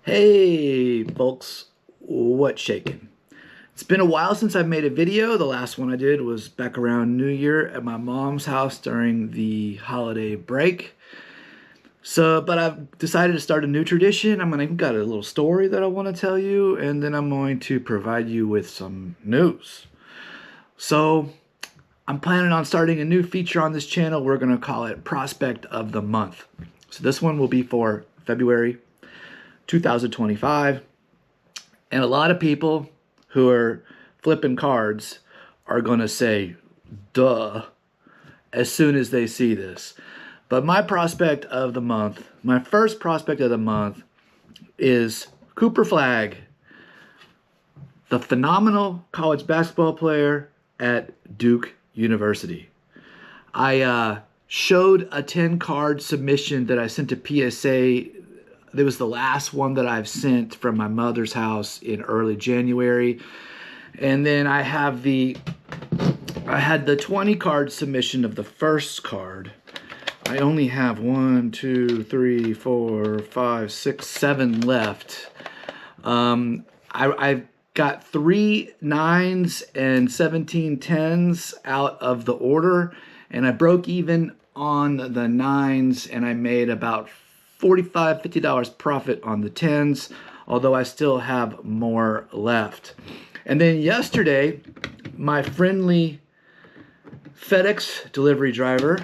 Hey folks, what's shaking? It's been a while since I've made a video. The last one I did was back around New Year at my mom's house during the holiday break. But I've decided to start a new tradition. Got a little story that I want to tell you, and then I'm going to provide you with some news. So I'm planning on starting a new feature on this channel. We're going to call it Prospect of the Month. So this one will be for February 2025. And a lot of people who are flipping cards are going to say, duh, as soon as they see this. But my prospect of the month, my first prospect of the month is Cooper Flagg, the phenomenal college basketball player at Duke University. I showed a 10-card submission that I sent to PSA. That was the last one that I've sent from my mother's house in early January. And then I had the 20-card submission of the first card. I only have 1, 2, 3, 4, 5, 6, 7 left. I've got 3 9s and 17 10s out of the order, and I broke even on the 9s, and I made about $45, $50 profit on the 10s, although I still have more left. And then yesterday, my friendly FedEx delivery driver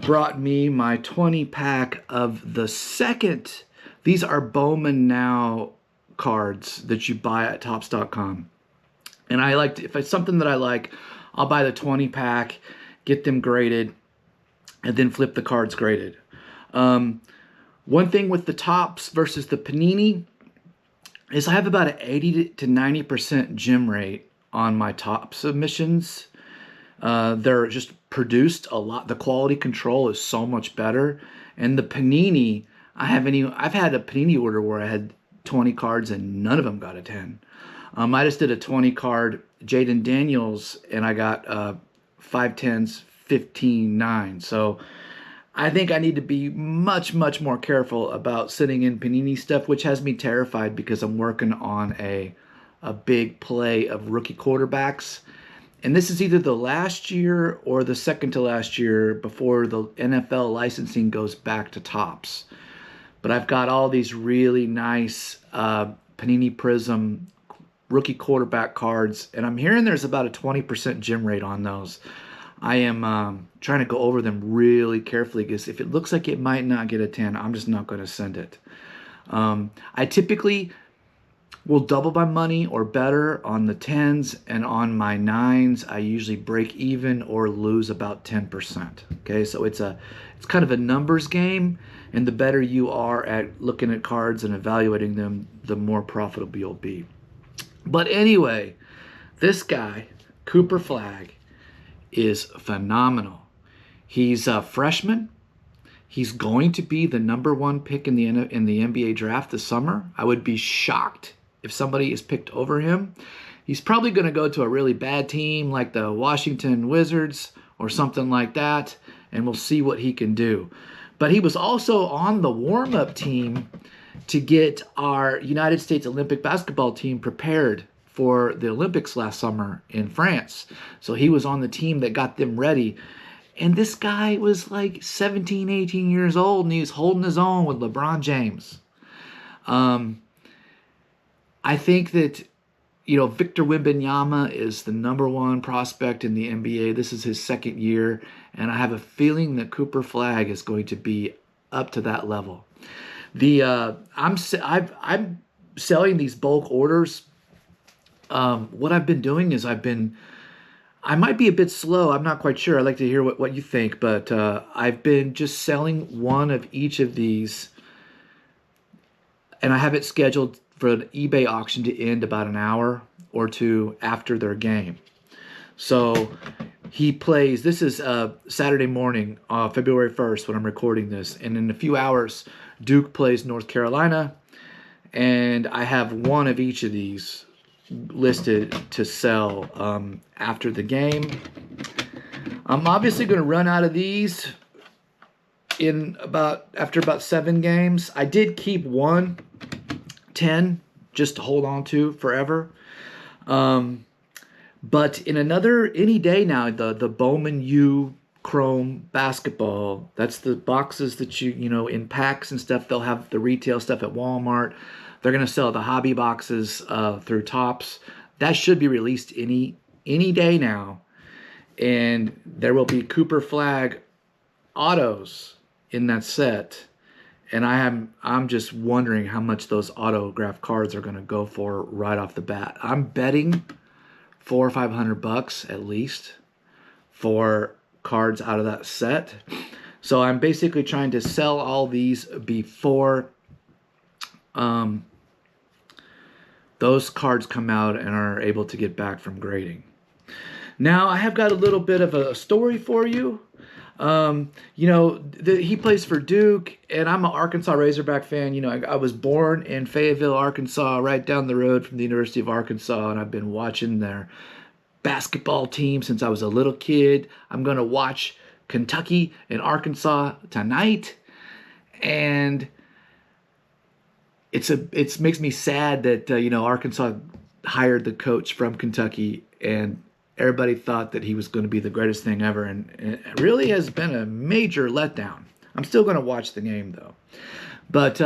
brought me my 20-pack of the second. These are Bowman Now cards that you buy at Topps.com. And if it's something that I like, I'll buy the 20-pack, get them graded, and then flip the cards graded. One thing with the Topps versus the Panini is I have about an 80 to 90% gem rate on my top submissions. They're just produced a lot. The quality control is so much better. And the Panini, I've had a Panini order where I had 20 cards and none of them got a 10. I just did a 20-card Jaden Daniels and I got 5 10s, 15 9s. So I think I need to be much, much more careful about sitting in Panini stuff, which has me terrified because I'm working on a big play of rookie quarterbacks. And this is either the last year or the second to last year before the NFL licensing goes back to Topps. But I've got all these really nice Panini Prism rookie quarterback cards, and I'm hearing there's about a 20% gem rate on those. I am trying to go over them really carefully because if it looks like it might not get a 10, I'm just not going to send it. I typically will double my money or better on the 10s, and on my 9s, I usually break even or lose about 10%. Okay, so it's kind of a numbers game, and the better you are at looking at cards and evaluating them, the more profitable you'll be. But anyway, this guy, Cooper Flagg, is phenomenal. He's a freshman. He's going to be the #1 pick in the NBA draft this summer. I would be shocked if somebody is picked over him. He's probably going to go to a really bad team like the Washington Wizards or something like that, and we'll see what he can do. But he was also on the warm-up team to get our United States Olympic basketball team prepared for the Olympics last summer in France. So he was on the team that got them ready. And this guy was like 17, 18 years old, and he was holding his own with LeBron James. I think that, Victor Wembanyama is the #1 prospect in the NBA. This is his second year, and I have a feeling that Cooper Flagg is going to be up to that level. I'm selling these bulk orders. What I've been doing is I might be a bit slow. I'm not quite sure. I'd like to hear what you think, but I've been just selling one of each of these, and I have it scheduled for an eBay auction to end about an hour or two after their game. So he plays, this is Saturday morning, February 1st when I'm recording this, and in a few hours, Duke plays North Carolina, and I have one of each of these listed to sell after the game. I'm obviously going to run out of these after about 7 games. I did keep one 10 just to hold on to forever. But in any day now, the Bowman U Chrome basketball, that's the boxes that in packs and stuff, they'll have the retail stuff at Walmart. They're going to sell the hobby boxes through Tops. That should be released any day now. And there will be Cooper Flagg autos in that set. And I'm just wondering how much those autograph cards are going to go for right off the bat. I'm betting $400 or $500 at least for cards out of that set. So I'm basically trying to sell all these before those cards come out and are able to get back from grading. Now I have got a little bit of a story for you. He plays for Duke, and I'm an Arkansas Razorback fan. I was born in Fayetteville, Arkansas, right down the road from the University of Arkansas, and I've been watching their basketball team since I was a little kid. I'm going to watch Kentucky and Arkansas tonight, and it makes me sad that Arkansas hired the coach from Kentucky, and everybody thought that he was going to be the greatest thing ever, and it really has been a major letdown. I'm still going to watch the game though. But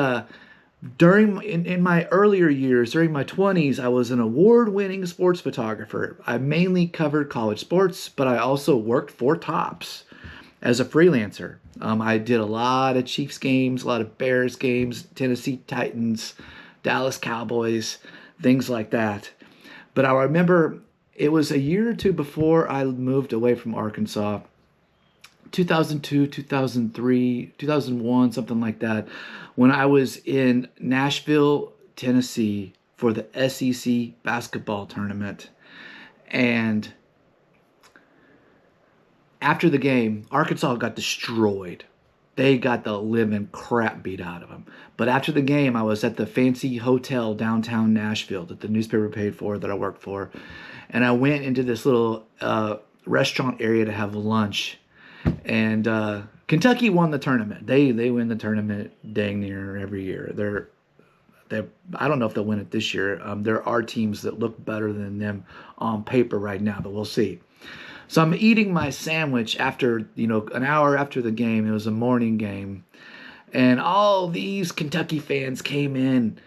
in my earlier years, during my 20s, I was an award-winning sports photographer. I mainly covered college sports, but I also worked for Tops as a freelancer. I did a lot of Chiefs games, a lot of Bears games, Tennessee Titans, Dallas Cowboys, things like that. But I remember it was a year or two before I moved away from Arkansas, 2002, 2003, 2001, something like that, when I was in Nashville, Tennessee for the SEC basketball tournament. And after the game, Arkansas got destroyed. They got the living crap beat out of them. But after the game, I was at the fancy hotel downtown Nashville that the newspaper paid for, that I worked for. And I went into this little restaurant area to have lunch. And Kentucky won the tournament. They win the tournament dang near every year. I don't know if they'll win it this year. There are teams that look better than them on paper right now, but we'll see. So I'm eating my sandwich after, an hour after the game. It was a morning game. And all these Kentucky fans came in,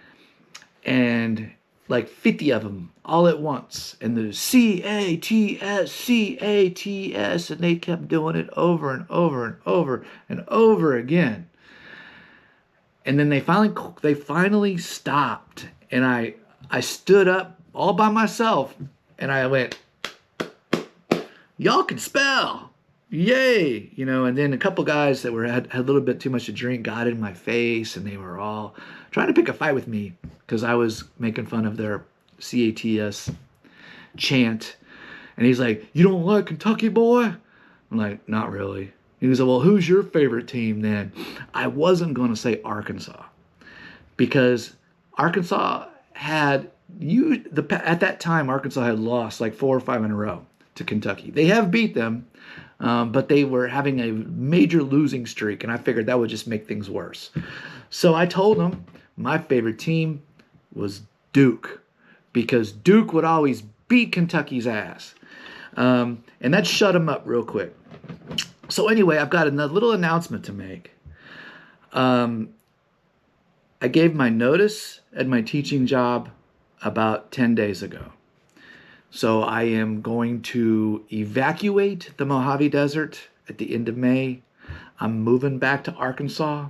and like 50 of them all at once. And the C-A-T-S, C-A-T-S. And they kept doing it over and over and over and over again. And then they finally stopped. And I stood up all by myself, and I went, "Y'all can spell, yay!" And then a couple guys that had a little bit too much to drink got in my face, and they were all trying to pick a fight with me because I was making fun of their CATS chant. And he's like, "You don't like Kentucky, boy?" I'm like, "Not really." He was like, "Well, who's your favorite team then?" I wasn't going to say Arkansas because Arkansas at that time, Arkansas had lost like 4 or 5 in a row to Kentucky. They have beat them, but they were having a major losing streak, and I figured that would just make things worse. So I told them my favorite team was Duke, because Duke would always beat Kentucky's ass. And that shut them up real quick. So anyway, I've got a little announcement to make. I gave my notice at my teaching job about 10 days ago. So I am going to evacuate the Mojave Desert at the end of May. I'm moving back to Arkansas.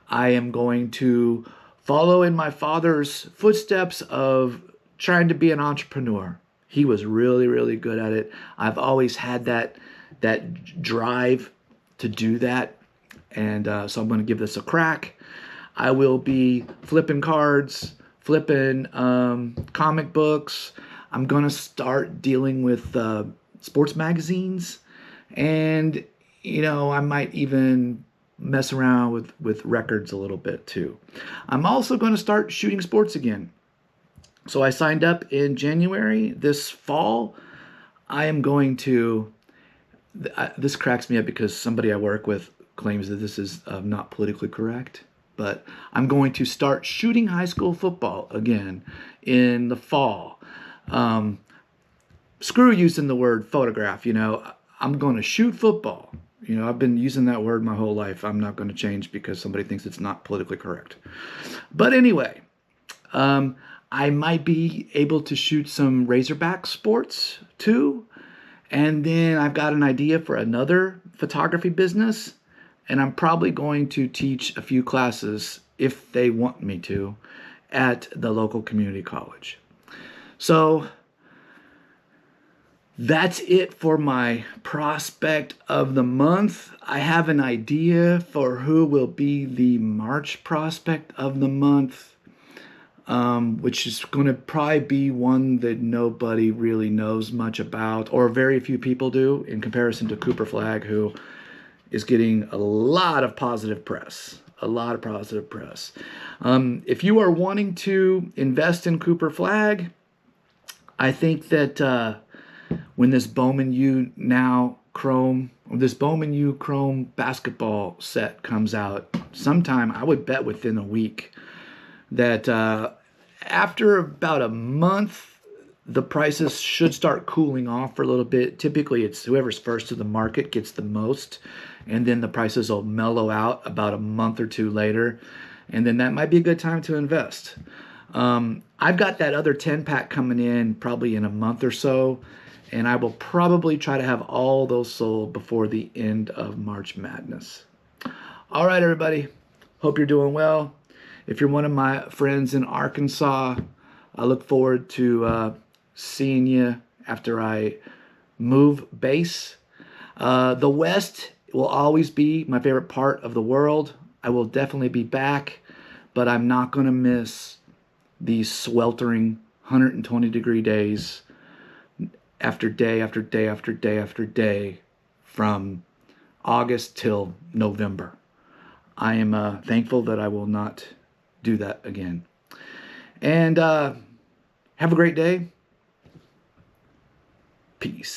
I am going to follow in my father's footsteps of trying to be an entrepreneur. He was really, really good at it. I've always had that drive to do that. And so I'm going to give this a crack. I will be flipping cards, flipping comic books. I'm going to start dealing with sports magazines, and, I might even mess around with records a little bit too. I'm also going to start shooting sports again. So I signed up in January. This fall, I am going to, this cracks me up because somebody I work with claims that this is not politically correct. but I'm going to start shooting high school football again in the fall. Um, Screw using the word photograph, I'm going to shoot football. I've been using that word my whole life. I'm not going to change because somebody thinks it's not politically correct. But anyway, I might be able to shoot some Razorback sports too. And then I've got an idea for another photography business. And I'm probably going to teach a few classes, if they want me to, at the local community college. So that's it for my prospect of the month. I have an idea for who will be the March prospect of the month, which is going to probably be one that nobody really knows much about, or very few people do, in comparison to Cooper Flagg, who is getting a lot of positive press. A lot of positive press. If you are wanting to invest in Cooper Flagg, I think that when this Bowman U Chrome basketball set comes out sometime, I would bet within a week, that after about a month, the prices should start cooling off for a little bit. Typically, it's whoever's first to the market gets the most, and then the prices will mellow out about a month or two later, and then that might be a good time to invest. I've got that other 10-pack coming in probably in a month or so, and I will probably try to have all those sold before the end of March Madness. All right, everybody. Hope you're doing well. If you're one of my friends in Arkansas, I look forward to seeing you after I move base. The West will always be my favorite part of the world. I will definitely be back, but I'm not going to miss these sweltering 120-degree days after day after day after day after day from August till November. I am thankful that I will not do that again. And have a great day. Peace.